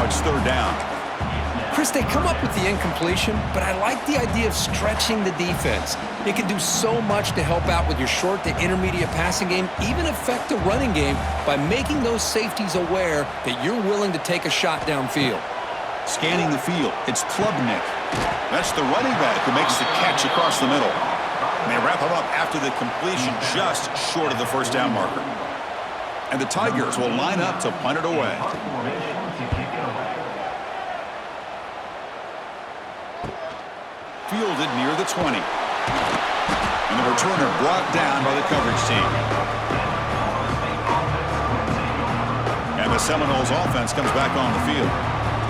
it's third down. Chris, they come up with the incompletion, but I like the idea of stretching the defense. It can do so much to help out with your short to intermediate passing game, even affect the running game by making those safeties aware that you're willing to take a shot downfield. Scanning the field, it's Klubnik. That's the running back who makes the catch across the middle. And they wrap him up after the completion just short of the first down marker. And the Tigers will line up to punt it away. Fielded near the 20. And the returner brought down by the coverage team. And the Seminoles offense comes back on the field.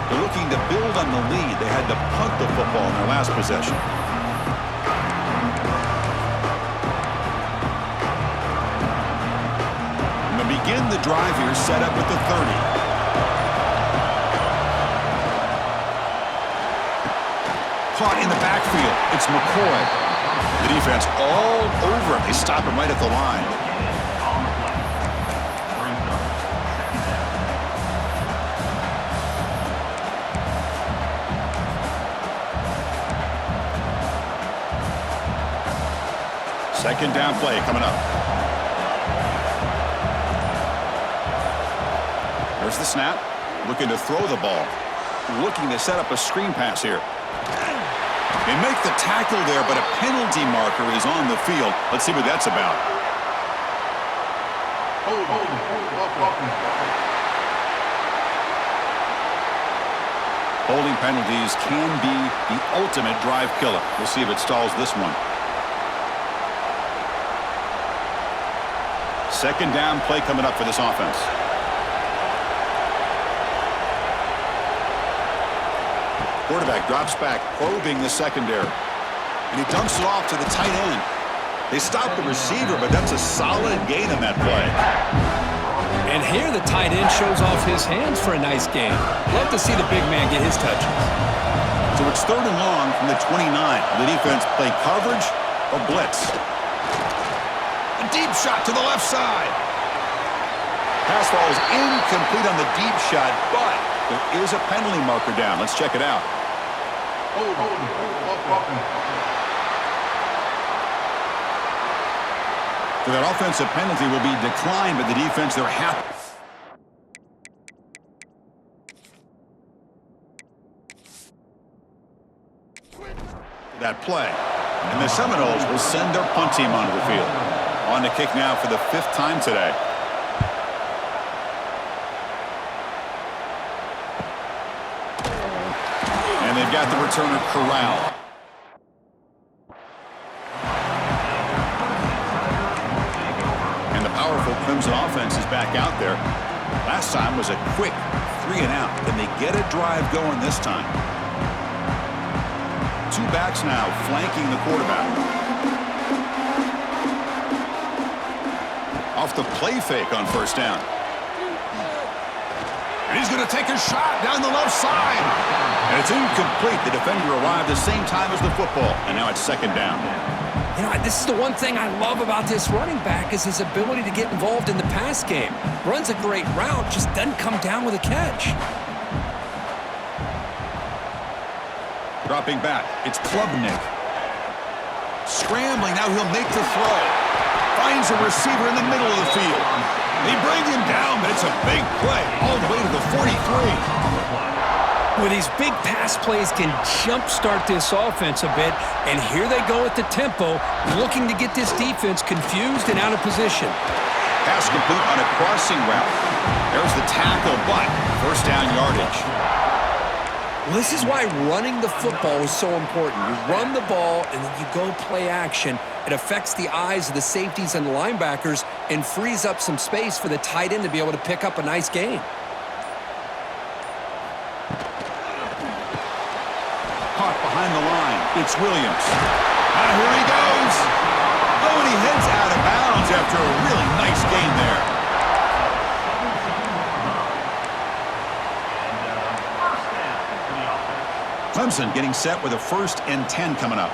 They're looking to build on the lead. They had to punt the football in their last possession. And they begin the drive here, set up at the 30. Caught in the backfield. It's McCoy. The defense all over him. They stop him right at the line. Second down play coming up. There's the snap. Looking to throw the ball. Looking to set up a screen pass here. They make the tackle there, but a penalty marker is on the field. Let's see what that's about. Holding penalties can be the ultimate drive killer. We'll see if it stalls this one. Second down play coming up for this offense. Quarterback drops back, probing the secondary. And he dumps it off to the tight end. They stop the receiver, but that's a solid gain on that play. And here the tight end shows off his hands for a nice gain. Love to see the big man get his touches. So it's third and long from the 29. The defense play coverage or blitz. A deep shot to the left side. Pass ball is incomplete on the deep shot, but there is a penalty marker down. Let's check it out. So that offensive penalty will be declined, but the defense, they're happy. That play. And the Seminoles will send their punt team onto the field. On to kick now for the 5th time today. And they've got the returner corralled. And the powerful Clemson offense is back out there. Last time was a quick 3 and out. Can they get a drive going this time? 2 backs now flanking the quarterback. Off the play fake on first down. And he's going to take a shot down the left side. And it's incomplete. The defender arrived the same time as the football. And now it's second down. You know, this is the one thing I love about this running back is his ability to get involved in the pass game. Runs a great route, just doesn't come down with a catch. Dropping back, it's Klubnik. Scrambling, now he'll make the throw. Finds a receiver in the middle of the field. They bring him down, but it's a big play all the way to the 43. Well, these big pass plays can jumpstart this offense a bit, and here they go at the tempo, looking to get this defense confused and out of position. Pass complete on a crossing route. There's the tackle, but first down yardage. Well, this is why running the football is so important. You run the ball, and then you go play action. It affects the eyes of the safeties and the linebackers and frees up some space for the tight end to be able to pick up a nice gain. Caught behind the line. It's Williams. And here he goes. Oh, and he heads out of bounds after a really nice gain there. Clemson getting set with a 1st and 10 coming up.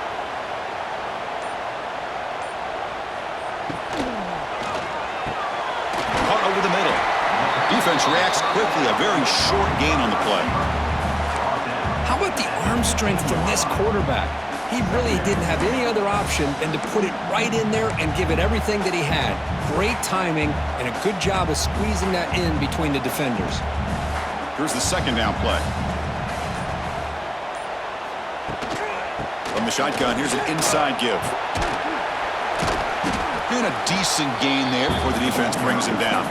Caught over the middle. Defense reacts quickly, a very short gain on the play. How about the arm strength from this quarterback? He really didn't have any other option than to put it right in there and give it everything that he had. Great timing and a good job of squeezing that in between the defenders. Here's the second down play. From the shotgun, here's an inside give. And a decent gain there before the defense brings him down.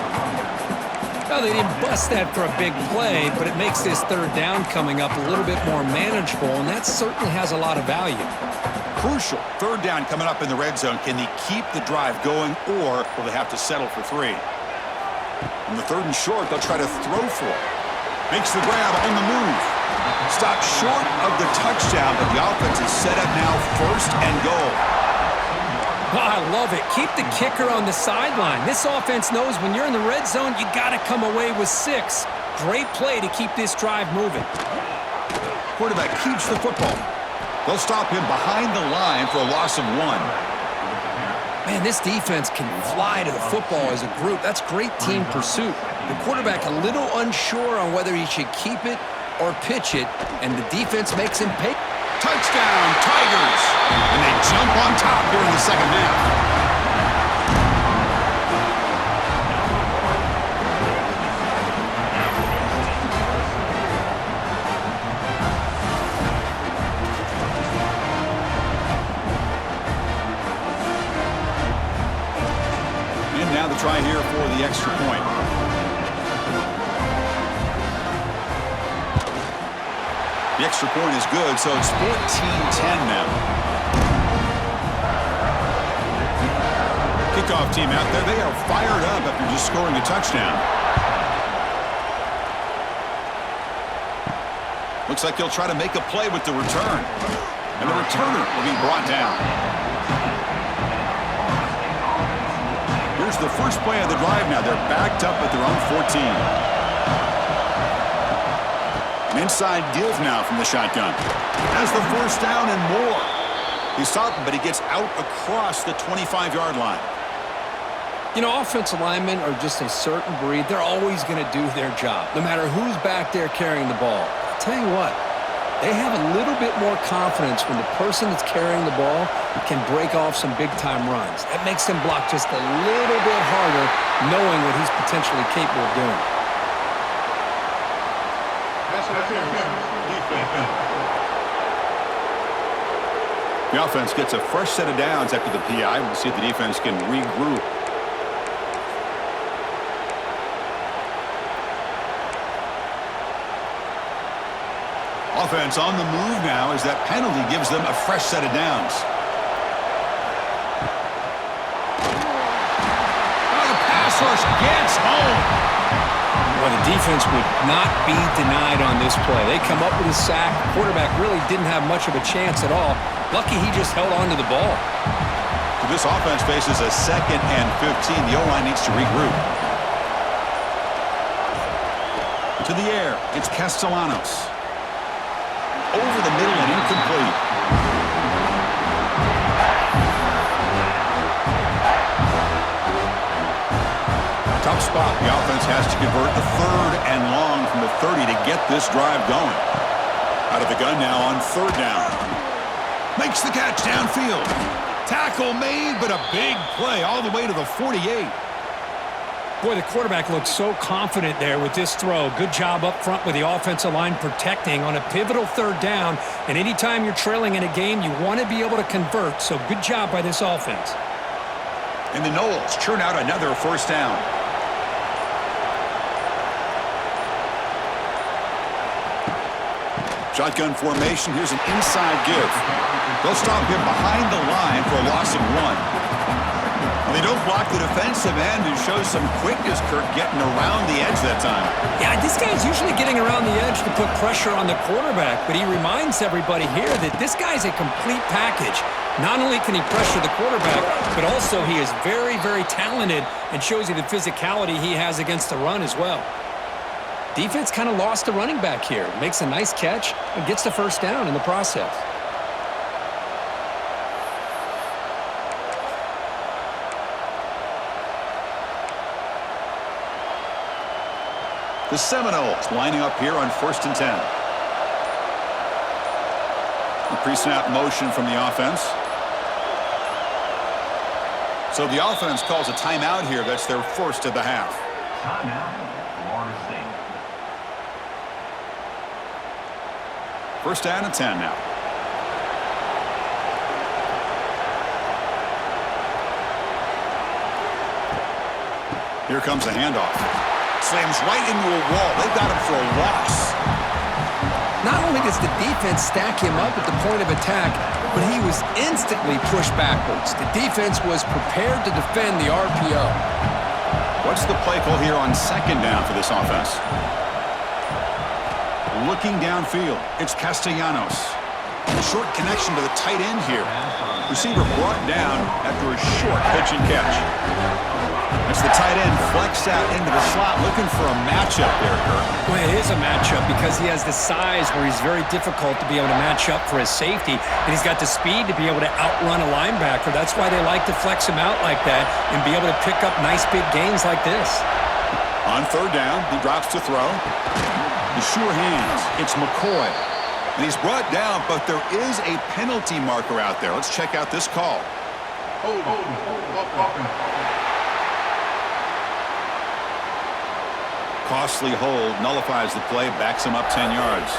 Well, they didn't bust that for a big play, but it makes this third down coming up a little bit more manageable, and that certainly has a lot of value. Crucial. Third down coming up in the red zone. Can they keep the drive going, or will they have to settle for 3? On the third and short, they'll try to throw for it. Makes the grab on the move. Stopped short of the touchdown, but the offense is set up now, first and goal. Oh, I love it. Keep the kicker on the sideline. This offense knows when you're in the red zone, you got to come away with 6. Great play to keep this drive moving. Quarterback keeps the football. They'll stop him behind the line for a loss of 1. Man, this defense can fly to the football as a group. That's great team pursuit. The quarterback a little unsure on whether he should keep it or pitch it, and the defense makes him pay. Touchdown, Tigers! And they jump on top here in the second half. And now the try here for the extra point. The extra point is good, so it's 14-10 now. Kickoff team out there. They are fired up after just scoring a touchdown. Looks like he'll try to make a play with the return. And the returner will be brought down. Here's the first play of the drive now. They're backed up at their own 14. An inside give now from the shotgun. Has the first down and more. He's stopped, but he gets out across the 25-yard line. You know, offensive linemen are just a certain breed. They're always going to do their job, no matter who's back there carrying the ball. I'll tell you what, they have a little bit more confidence when the person that's carrying the ball can break off some big-time runs. That makes them block just a little bit harder, knowing what he's potentially capable of doing. The offense gets a fresh set of downs after the PI. We'll see if the defense can regroup. Offense on the move now as that penalty gives them a fresh set of downs. Oh, the pass rush gets home. Well, the defense would not be denied on this play. They come up with a sack. The quarterback really didn't have much of a chance at all. Lucky he just held on to the ball. So this offense faces a 2nd and 15. The O-line needs to regroup. To the air, it's Castellanos. Over the middle and incomplete. Tough spot. The offense has to convert a 3rd and long from the 30 to get this drive going. Out of the gun now on 3rd down. Makes the catch downfield. Tackle made, but a big play all the way to the 48. Boy, the quarterback looked so confident there with this throw. Good job up front with the offensive line protecting on a pivotal 3rd down. And anytime you're trailing in a game, you want to be able to convert. So good job by this offense. And the Knowles churn out another first down. Shotgun formation. Here's an inside give. They'll stop him behind the line for a loss of 1. They don't block the defensive end and show some quickness, Kirk, getting around the edge that time. Yeah, this guy's usually getting around the edge to put pressure on the quarterback, but he reminds everybody here that this guy's a complete package. Not only can he pressure the quarterback, but also he is very, very talented and shows you the physicality he has against the run as well. Defense kind of lost the running back here. Makes a nice catch and gets the first down in the process. The Seminoles lining up here on 1st and 10. A pre-snap motion from the offense. So the offense calls a timeout here. That's their first of the half. Timeout, Florida State. 1st down and 10 now. Here comes the handoff. Slams right into a wall. They've got him for a loss. Not only does the defense stack him up at the point of attack, but he was instantly pushed backwards. The defense was prepared to defend the RPO. What's the play call here on 2nd down for this offense? Looking downfield, it's Castellanos. Short connection to the tight end here. Receiver brought down after a short pitch and catch. As the tight end flex out into the slot, looking for a matchup there, Kirk. Well, it is a matchup because he has the size where he's very difficult to be able to match up for his safety, and he's got the speed to be able to outrun a linebacker. That's why they like to flex him out like that and be able to pick up nice big gains like this. On 3rd down, he drops to throw. The sure hands, it's McCoy. And he's brought down, but there is a penalty marker out there. Let's check out this call. Costly hold, nullifies the play, backs him up 10 yards.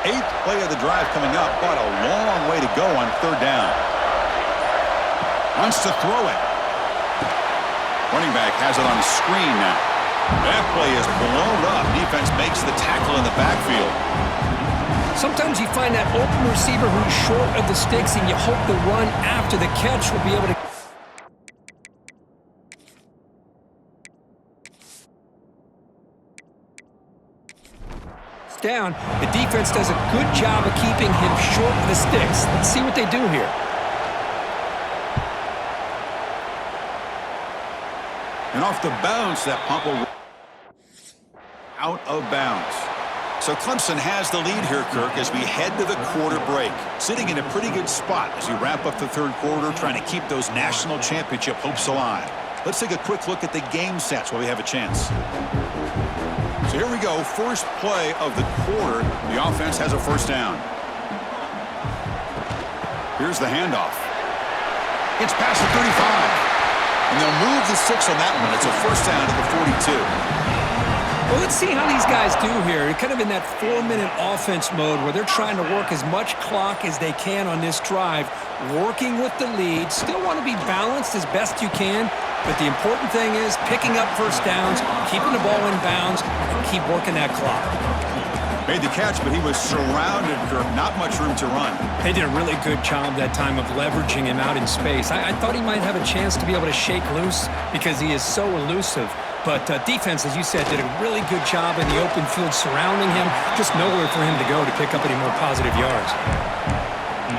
Eighth play of the drive coming up, but a long way to go on 3rd down. Wants to throw it. Running back has it on the screen now. That play is blown up. Defense makes the tackle in the backfield. Sometimes you find that open receiver who's short of the sticks, and you hope the run after the catch will be able to. Down. The defense does a good job of keeping him short of the sticks. Let's see what they do here. And off the bounce, that pump will out of bounds. So Clemson has the lead here, Kirk, as we head to the quarter break. Sitting in a pretty good spot as we wrap up the 3rd quarter, trying to keep those national championship hopes alive. Let's take a quick look at the game sets while we have a chance. So here we go, first play of the quarter. The offense has a 1st down. Here's the handoff. It's past the 35. And they'll move the 6 on that one. It's a 1st down to the 42. Well, let's see how these guys do here. They're kind of in that 4-minute offense mode where they're trying to work as much clock as they can on this drive, working with the lead. Still want to be balanced as best you can, but the important thing is picking up 1st downs, keeping the ball in bounds, and keep working that clock. Made the catch, but he was surrounded, Kirk. Not much room to run. They did a really good job that time of leveraging him out in space. I thought he might have a chance to be able to shake loose because he is so elusive. But defense, as you said, did a really good job in the open field surrounding him. Just nowhere for him to go to pick up any more positive yards.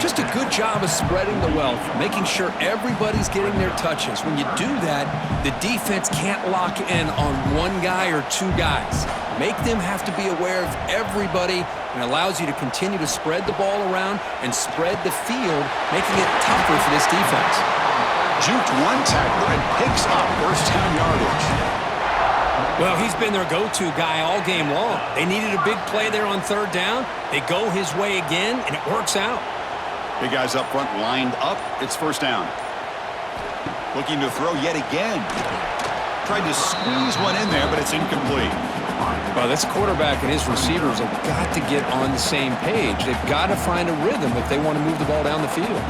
Just a good job of spreading the wealth, making sure everybody's getting their touches. When you do that, the defense can't lock in on one guy or 2 guys. Make them have to be aware of everybody, and allows you to continue to spread the ball around and spread the field, making it tougher for this defense. Juked one tackler and picks up 1st down yardage. Well, he's been their go-to guy all game long. They needed a big play there on 3rd down. They go his way again, and it works out. Big guys up front lined up. It's 1st down. Looking to throw yet again. Tried to squeeze one in there, but it's incomplete. Well, this quarterback and his receivers have got to get on the same page. They've got to find a rhythm if they want to move the ball down the field.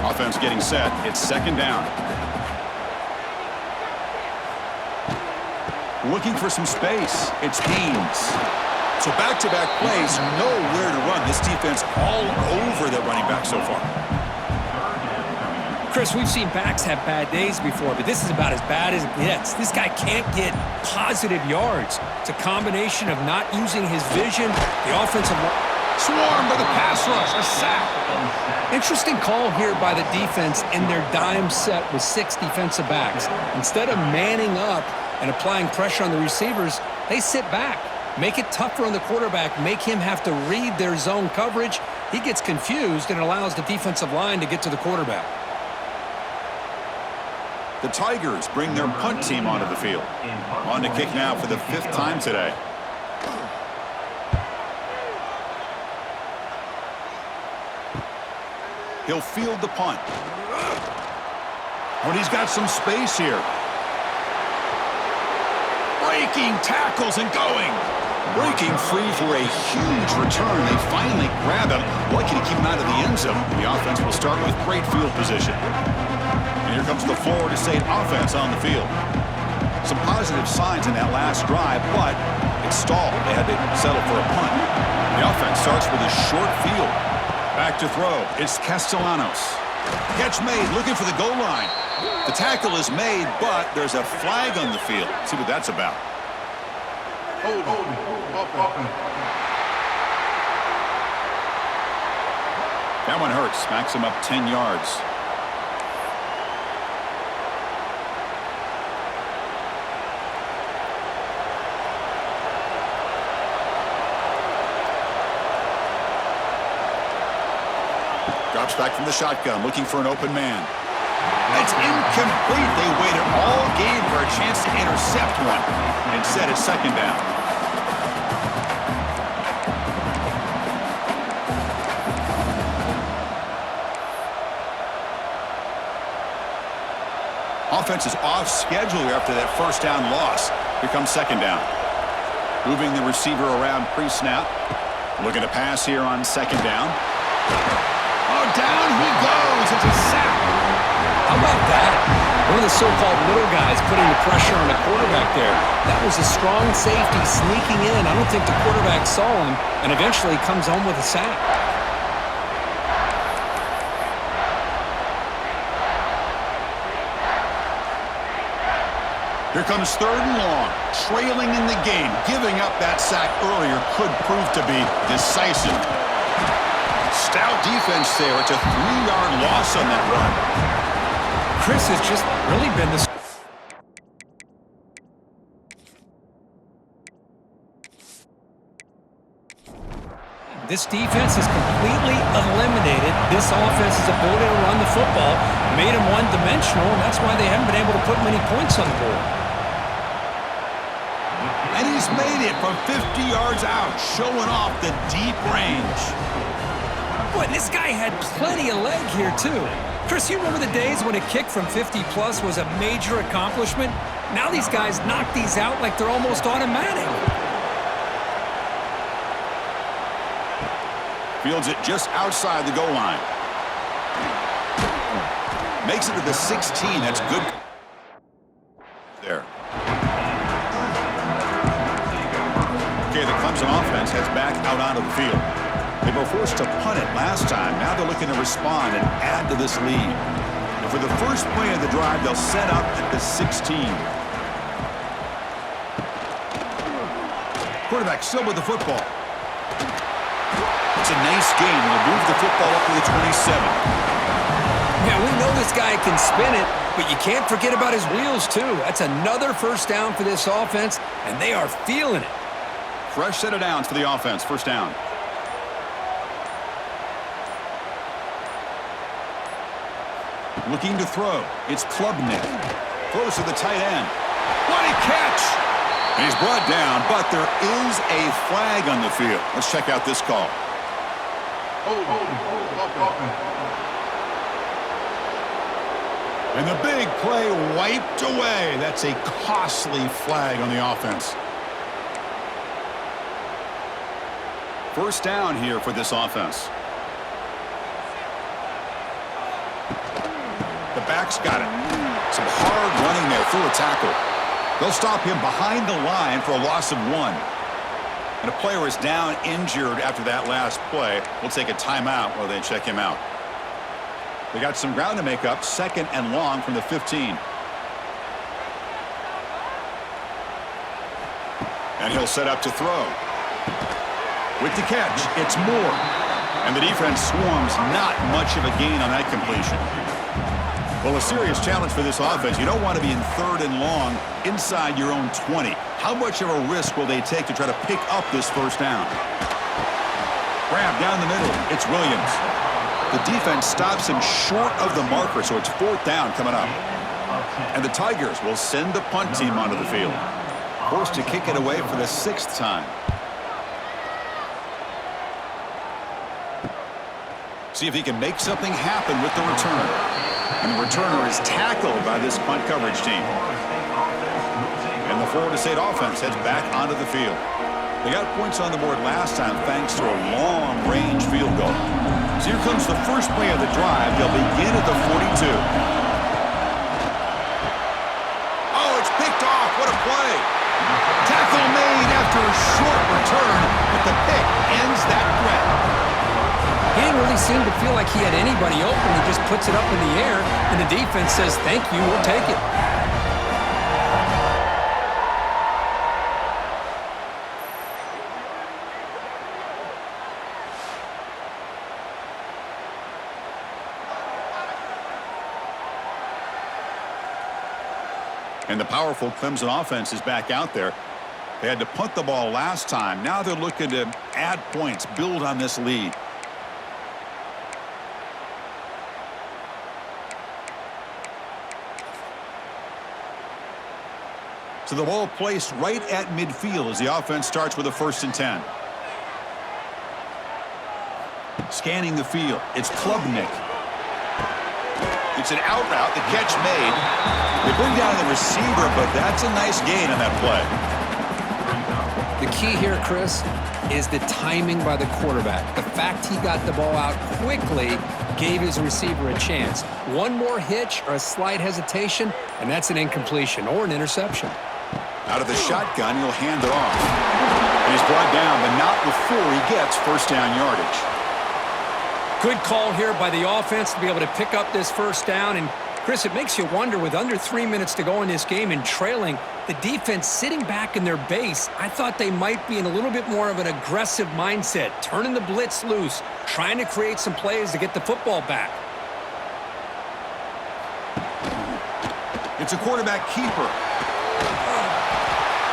Offense getting set. It's 2nd down. Looking for some space. It's Haynes. So back-to-back plays, nowhere to run. This defense all over the running back so far. Chris, we've seen backs have bad days before, but this is about as bad as it gets. This guy can't get positive yards. It's a combination of not using his vision, the offensive line. Swarmed by the pass rush, a sack. Interesting call here by the defense in their dime set with 6 defensive backs. Instead of manning up and applying pressure on the receivers, they sit back. Make it tougher on the quarterback. Make him have to read their zone coverage. He gets confused and allows the defensive line to get to the quarterback. The Tigers bring their punt team onto the field. On to kick now for the 5th time today. He'll field the punt. But he's got some space here. Breaking tackles and going. Breaking free for a huge return. They finally grab him. Lucky to keep him out of the end zone. The offense will start with great field position. And here comes the Florida State offense on the field. Some positive signs in that last drive, but it stalled. They had to settle for a punt. The offense starts with a short field. Back to throw. It's Castellanos. Catch made, looking for the goal line. The tackle is made, but there's a flag on the field. Let's see what that's about. That one hurts. Smacks him up 10 yards. Drops back from the shotgun, looking for an open man. It's incomplete. They waited all game for a chance to intercept one. Instead, it's 2nd down. Offense is off schedule after that 1st down loss. Here comes 2nd down. Moving the receiver around pre-snap. Looking to pass here on 2nd down. Oh, down he goes. It's a sack. How about that? One of the so-called little guys putting the pressure on the quarterback there. That was a strong safety sneaking in. I don't think the quarterback saw him, and eventually comes home with a sack. Here comes 3rd and long. Trailing in the game. Giving up that sack earlier could prove to be decisive. Stout defense there. It's a 3-yard loss on that run. Chris has just really been the... This defense has completely eliminated this offense's ability to run the football, made them one-dimensional, and that's why they haven't been able to put many points on the board. And he's made it from 50 yards out, showing off the deep range. Boy, this guy had plenty of leg here, too. Chris, you remember the days when a kick from 50-plus was a major accomplishment? Now these guys knock these out like they're almost automatic. Fields it just outside the goal line. Makes it to the 16. That's good. There. Okay, the Clemson offense heads back out onto the field. They were forced to punt it last time. Now they're looking to respond and add to this lead. And for the first play of the drive, they'll set up at the 16. Quarterback still with the football. It's a nice game. They'll move the football up to the 27. Yeah, we know this guy can spin it, but you can't forget about his wheels, too. That's another 1st down for this offense, and they are feeling it. Fresh set of downs for the offense. 1st down. Looking to throw. It's Klubnik. Throws to the tight end. What a catch! And he's brought down, but there is a flag on the field. Let's check out this call. And the big play wiped away. That's a costly flag on the offense. 1st down here for this offense. The back's got it. Some hard running there through a tackle. They'll stop him behind the line for a loss of 1. And a player is down injured after that last play. We'll take a timeout while they check him out. They got some ground to make up. 2nd and long from the 15. And he'll set up to throw. With the catch, it's Moore. And the defense swarms. Not much of a gain on that completion. Well, a serious challenge for this offense. You don't want to be in 3rd and long inside your own 20. How much of a risk will they take to try to pick up this first down? Grab down the middle. It's Williams. The defense stops him short of the marker, so it's 4th down coming up. And the Tigers will send the punt team onto the field. Forced to kick it away for the 6th time. See if he can make something happen with the return. And the returner is tackled by this punt coverage team. And the Florida State offense heads back onto the field. They got points on the board last time thanks to a long-range field goal. So here comes the first play of the drive. They'll begin at the 42. Oh, it's picked off. What a play. Tackle made after a short return, but the pick ends that threat. He didn't really seem to feel like he had anybody open. He just puts it up in the air, and the defense says, thank you, we'll take it. And the powerful Clemson offense is back out there. They had to punt the ball last time. Now they're looking to add points, build on this lead. So the ball placed right at midfield as the offense starts with a 1st and 10. Scanning the field. It's Klubnik. It's an out route. The catch made. They bring down the receiver, but that's a nice gain on that play. The key here, Chris, is the timing by the quarterback. The fact he got the ball out quickly gave his receiver a chance. One more hitch or a slight hesitation, and that's an incompletion or an interception. Out of the shotgun, he'll hand it off. And he's brought down, but not before he gets 1st down yardage. Good call here by the offense to be able to pick up this 1st down. And, Chris, it makes you wonder, with under 3 minutes to go in this game and trailing, the defense sitting back in their base, I thought they might be in a little bit more of an aggressive mindset, turning the blitz loose, trying to create some plays to get the football back. It's a quarterback keeper.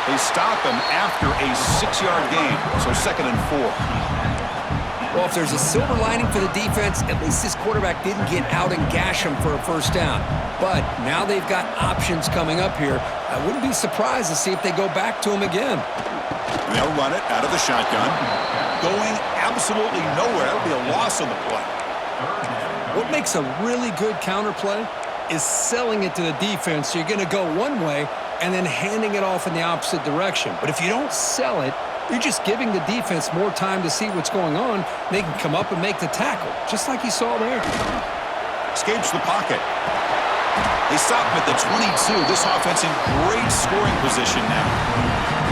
They stop him after a 6-yard gain, so 2nd and 4. Well, if there's a silver lining for the defense, at least this quarterback didn't get out and gash him for a 1st down. But now they've got options coming up here. I wouldn't be surprised to see if they go back to him again. And they'll run it out of the shotgun. Going absolutely nowhere. That would be a loss on the play. What makes a really good counter play is selling it to the defense. So you're going to go one way and then handing it off in the opposite direction. But if you don't sell it, you're just giving the defense more time to see what's going on. They can come up and make the tackle, just like you saw there. Escapes the pocket. They stop him at the 22. This offense in great scoring position now.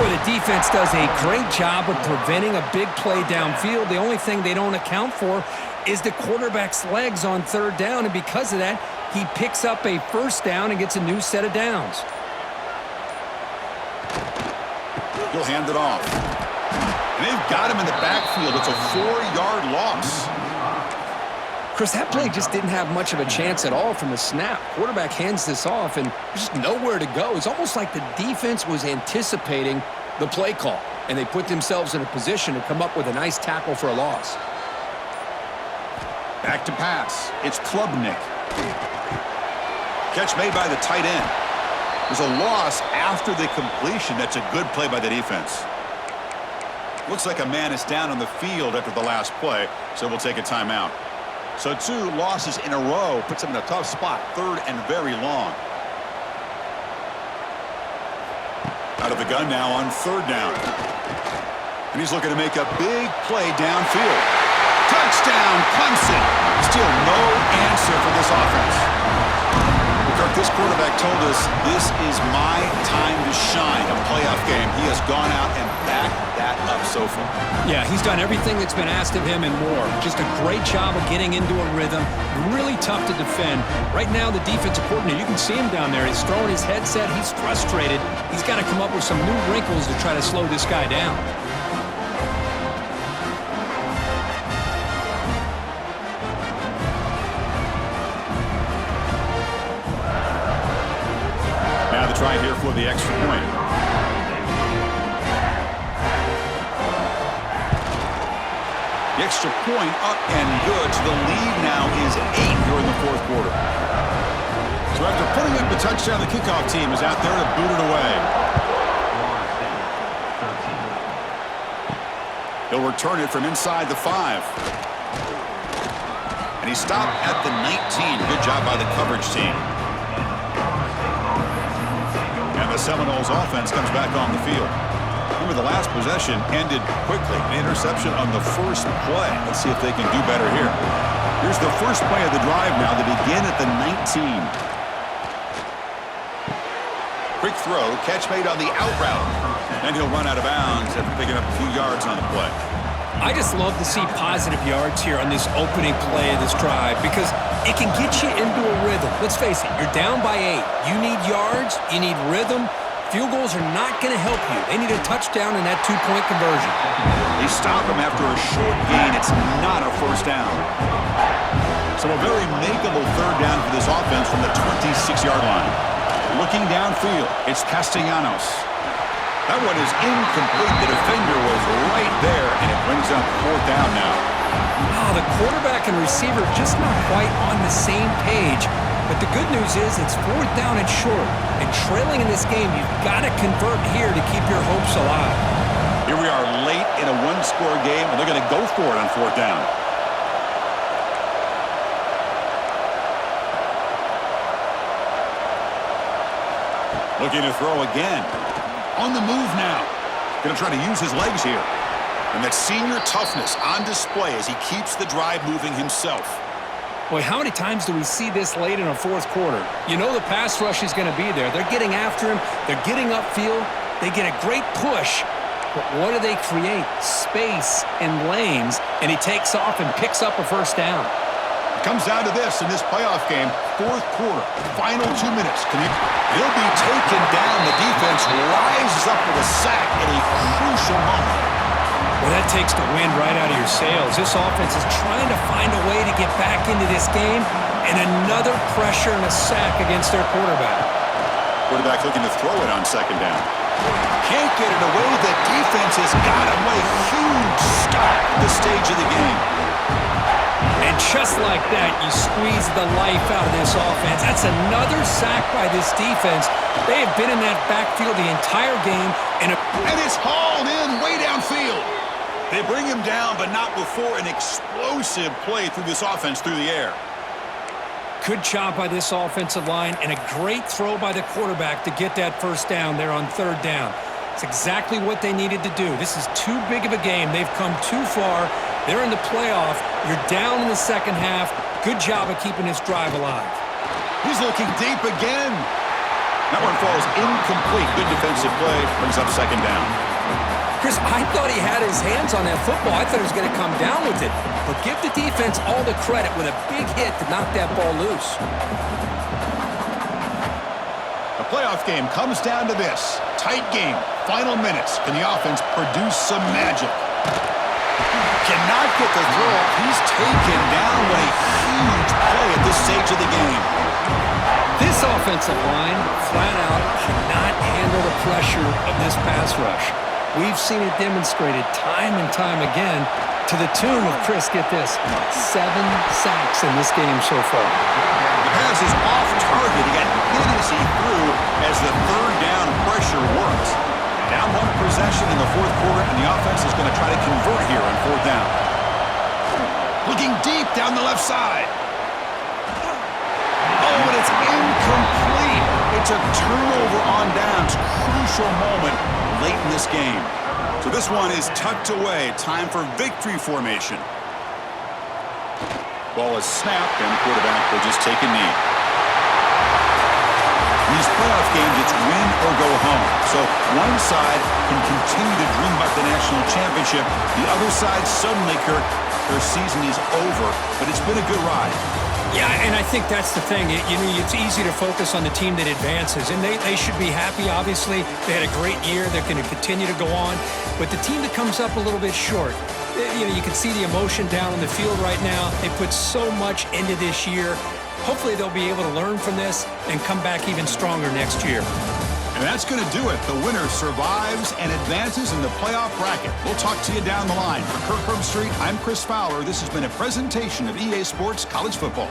Boy, the defense does a great job of preventing a big play downfield. The only thing they don't account for is the quarterback's legs on 3rd down, and because of that, he picks up a 1st down and gets a new set of downs. He'll hand it off. And they've got him in the backfield. It's a 4-yard loss. Chris, that play just didn't have much of a chance at all from the snap. Quarterback hands this off, and there's just nowhere to go. It's almost like the defense was anticipating the play call, and they put themselves in a position to come up with a nice tackle for a loss. Back to pass. It's Klubnik. Catch made by the tight end. There's a loss after the completion. That's a good play by the defense. Looks like a man is down on the field after the last play, so we'll take a timeout. So 2 losses in a row puts him in a tough spot, 3rd and very long. Out of the gun now on 3rd down. And he's looking to make a big play downfield. Touchdown, Clemson. Still no answer for this offense. This quarterback told us this is my time to shine, a playoff game. He has gone out and backed that up so far. Yeah, he's done everything that's been asked of him and more. Just a great job of getting into a rhythm. Really tough to defend. Right now, the defensive coordinator, you can see him down there. He's throwing his headset. He's frustrated. He's got to come up with some new wrinkles to try to slow this guy down. try here for the extra point. The extra point up and good. So the lead now is 8 here in the fourth quarter. So after putting up the touchdown, the kickoff team is out there to boot it away. He'll return it from inside the 5. And he stopped at the 19. Good job by the coverage team. And the Seminoles offense comes back on the field. Remember, the last possession ended quickly. An interception on the first play. Let's see if they can do better here. Here's the first play of the drive now. They begin at the 19. Quick throw, catch made on the out route. And he'll run out of bounds after picking up a few yards on the play. I just love to see positive yards here on this opening play of this drive because it can get you into a rhythm. Let's face it, you're down by 8. You need yards, you need rhythm. Field goals are not going to help you. They need a touchdown in that 2-point conversion. They stop him after a short gain. It's not a first down. So a very makeable third down for this offense from the 26-yard line. Looking downfield, it's Castellanos. That one is incomplete. The defender was right there, and it brings up fourth down now. Oh, the quarterback and receiver just not quite on the same page. But the good news is it's fourth down and short. And trailing in this game, you've got to convert here to keep your hopes alive. Here we are late in a one-score game, and they're going to go for it on fourth down. Looking to throw again. On the move now. Going to try to use his legs here. And that senior toughness on display as he keeps the drive moving himself. Boy, how many times do we see this late in a fourth quarter? You know the pass rush is going to be there. They're getting after him. They're getting upfield. They get a great push. But what do they create? Space and lanes. And he takes off and picks up a first down. It comes down to this in this playoff game. Fourth quarter, final 2 minutes. He'll be taken down. The defense rises up with a sack at a crucial moment. Well, that takes the wind right out of your sails. This offense is trying to find a way to get back into this game, and another pressure and a sack against their quarterback. Quarterback looking to throw it on second down. Can't get it away. The defense has got him. What a huge start at this stage of the game. And just like that, you squeeze the life out of this offense. That's another sack by this defense. They have been in that backfield the entire game. And it's hauled in way downfield. They bring him down, but not before an explosive play through this offense through the air. Good job by this offensive line and a great throw by the quarterback to get that first down there on third down. It's exactly what they needed to do. This is too big of a game. They've come too far. They're in the playoff. You're down in the second half. Good job of keeping this drive alive. He's looking deep again. That one falls incomplete. Good defensive play. Brings up second down. Chris, I thought he had his hands on that football. I thought he was going to come down with it. But give the defense all the credit with a big hit to knock that ball loose. The playoff game comes down to this. Tight game. Final minutes. Can the offense produce some magic? Cannot get the throw. He's taken down. What a huge play at this stage of the game. This offensive line, flat out, cannot handle the pressure of this pass rush. We've seen it demonstrated time and time again to the tune of, Chris, get this, 7 sacks in this game so far. The pass is off target. He got hit as he threw as the third down pressure works. Down one possession in the fourth quarter, and the offense is going to try to convert here on fourth down. Looking deep down the left side. Oh, and it's incomplete. It's a turnover on downs. Crucial moment late in this game. So this one is tucked away. Time for victory formation. Ball is snapped, and the quarterback will just take a knee. In these playoff games, it's win or go home. So one side can continue to dream about the national championship. The other side, suddenly, Kirk, their season is over. But it's been a good ride. Yeah, and I think that's the thing. It's easy to focus on the team that advances, and they should be happy, obviously. They had a great year. They're going to continue to go on. But the team that comes up a little bit short, you can see the emotion down on the field right now. They put so much into this year. Hopefully they'll be able to learn from this and come back even stronger next year. And that's going to do it. The winner survives and advances in the playoff bracket. We'll talk to you down the line. For Kirk Herbstreit, I'm Chris Fowler. This has been a presentation of EA Sports College Football.